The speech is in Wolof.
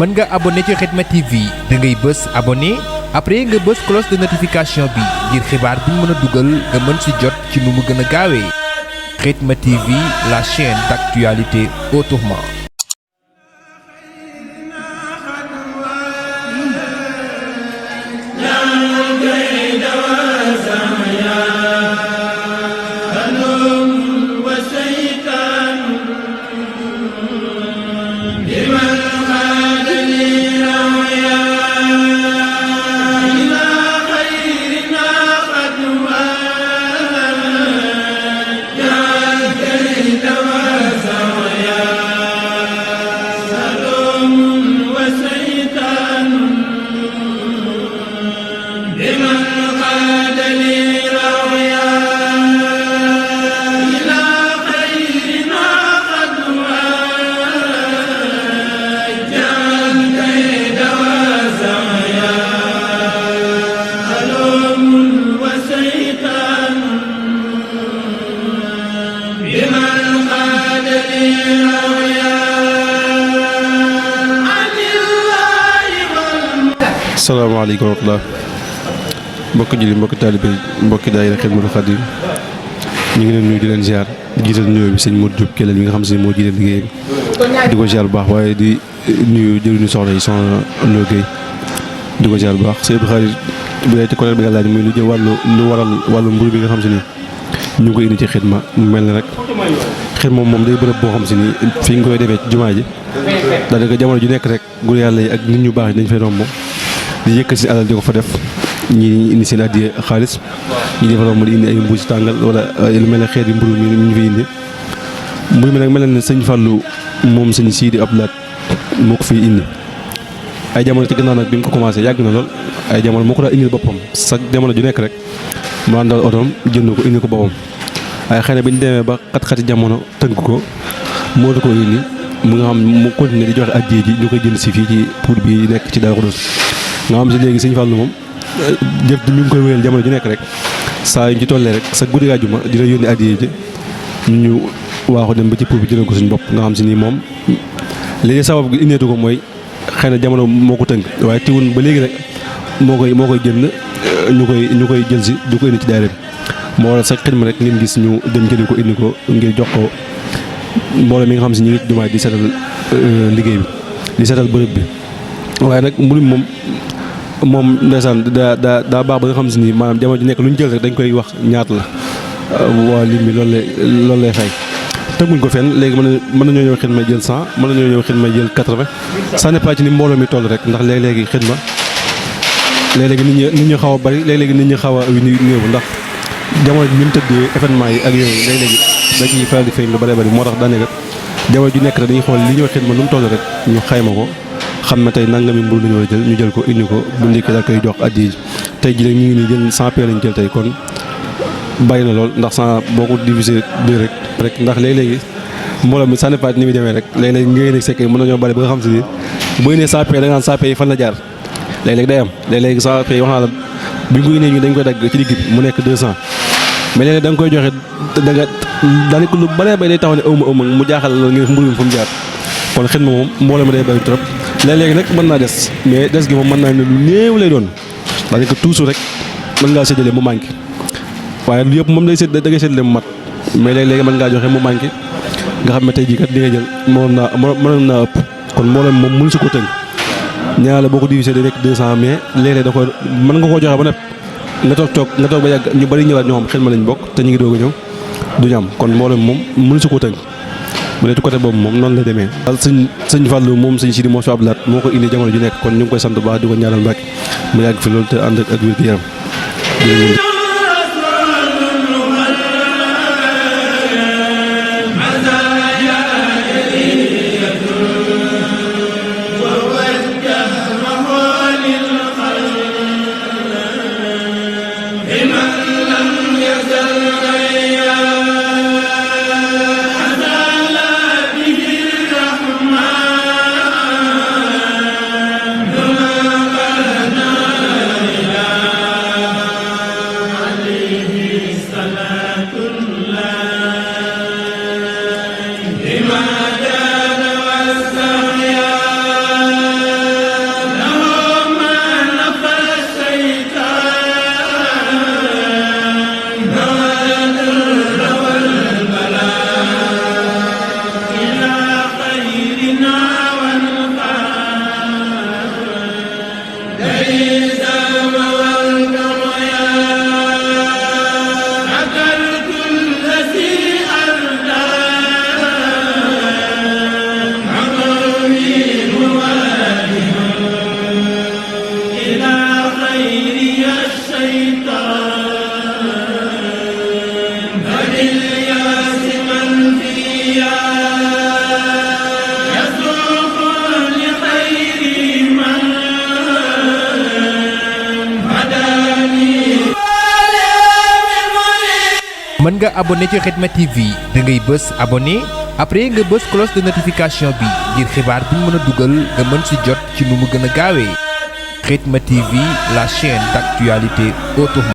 mën nga abonné ci Khidma TV da ngay bës abonné après nga bës cloche de notification bi ngir xibaar bi ñu mën a dugal nga mën si jot ci nu mu gën a gaawee Khidma TV, la chaîne d'actualité autrement. Assalamualaikum warahmatullah mbokk julli mbokk talibé mbokk daayira Khidmatul Khadim ñi ngi leen nuyu di leen ziar di jiital nuyoo bi sëñ Modou Diop Kellel mi nga xam si moo jiite liggéey di ko ziar bu baax waaye di nuyu jëriñu soxna yi soxna Lo Gueye di ko ziar bu baax sëñ Abdou Khadir bu dee ci côté bi nga laaj muy lu jëm lu waral wàllu mburu bi nga xam si ni ñu ngi koy indi ci xidma mu mel ne rek xidma moom day bërëb boo xam si ni fi nga koy defee ci jumaa ji daanaka jamono ju nekk rek gur yàlla yi ak nit ñu baax dañ fay romb di yëkkat si alal di ko fa def ñi indi seen addiya xaalis ñi defa romb di indi ay mbuus tàngal wala lu mel ne xeet yi mburu mi ñu fi indi mburu mi nag mel na ne sëñ Fallou moom sëñ Sidi Abdoulaat moo ko fiy indi ay jamono ci gannaaw nag bi mu ko commencé yàgg na lool ay jamono moo ko daa indil boppam sax jamono ju nekk rek mu daan dal otoom jënd ko indi ko boppam waaye xëy na bi ñu demee ba xat-xati jamono tënk ko moo ko indi mu nga xam mu continué di joxe addiya ji ñu koy jënd si fii ci pour bi nekk ci Daaru Xudoos nga xam si léegi sëñ Fallou moom jëf di mi ngi koy wéyal jamono ju nekk rek saa yu ñu ci tollee rek sa guddi àjjuma dina yónni addiya ji ñu waaxu dem ba ci pour bi jëlee ko suñu bopp nga xam si nii moom léegi sabab gi indeetu ko mooy xëy na jamono moo ko tënk waaye tiwun ba léegi rek moo koy jënd ñu koy jël si du ko indi ci daayira bi moo waral sax xidma rek ngeen gis ñu dem jëli ko indi ko ngir jox ko mbooloo mi nga xam si ñu ngi jumaa di seetal liggéey bi di seetal bërëb bi waaye nag mburu moom ndeysaan daa baax ba nga xam si ni maanaam jamono ji nekk lu ñu jël rek dañ koy wax ñaata la waa lim bi loolu lay fay tëgguñ ko fenn léegi mën nañoo ñëw xidma jël 100 mën nañoo ñëw xidma jël 80 ça n'est pas ci ni mbooloo mi toll rek ndax léegi xidma léegi nit ñi xaw a bari léegi nit ñi xaw a néew ndax jamono ji ñu tëddee événement yi ak yooyu léegi da ciy faral di feeñ lu bari moo tax daanaka jamono ju nekk rek dañuy xool li ñëw xidma nu mu toll rek ñu xayma ko xam na tey nangami mburu lañu war a jël ñu jël ko indi ko bu ndékkee daal koy jox addi tey ji rek ñu ngi nii jël 100 paires lañu jël tey kon bàyyi na lool ndax 100 boo ko divisé deux rek ndax léegi mbooloo mi ça n'est pas ni muy demee rek léeg-léeg ngeen nekk sekkee mën nañoo bari ba nga xam si ni boo nee 100 paires da nga naan 100 paires yi fan la jaar léeg-léeg day am léeg-léeg 100 paires yi wax naa la bi ñu ko indee ñu dañ koy dagg ci digg bi mu nekk 200 mais léeg-léeg da nga koy joxe da nga daanaka lu bare bay day taxaw ne ëwma mu jaaxal loolu ngeen mburu mi fu mu jaar kon xidma moom mbooloo mi day bari trop léeg-léegi nag mën naa des mais des gi moom mën naa ne lu néew lay doon daanaka toujours rek mën ngaa séddale mu manqué waaye lu yëpp moom da ngay séddale mu mat mais léeg-léegi mën ngaa joxe mu manqué nga xam ne tey jii kat li nga jël mënoon naa ëpp kon mbooloo moom mënu si ko tënk ñaar la boo ko divisé day nekk 200 mais léeg-léeg da ko mën nga koo joxe ba nepp nga toog ba yàgg ñu bari ñëwaat ñoo xam xidma lañ bokk te ñu ngi doog a ñëw duñu am kon mbooloo moom mënu si ko tënk bu dee ci côté boobu moom noonu la demee daal sëñ Fallou moom sëñ Sidi moo fi Abdoulaat moo ko indi jamono ju nekk kon ñu ngi koy sant bu baax di ko ñaanal Mbàkke mu yàgg fi loolu te ànd ak wér gu yaram mën nga abonné ci Khidma TV da ngay bës abonné après nga bës cloche de notification bi ngir xibaar bu ñu mën a dugal nga mën ci jot ci nu mu gën a gaawee Khidma TV, la chaîne d'actualité autrement.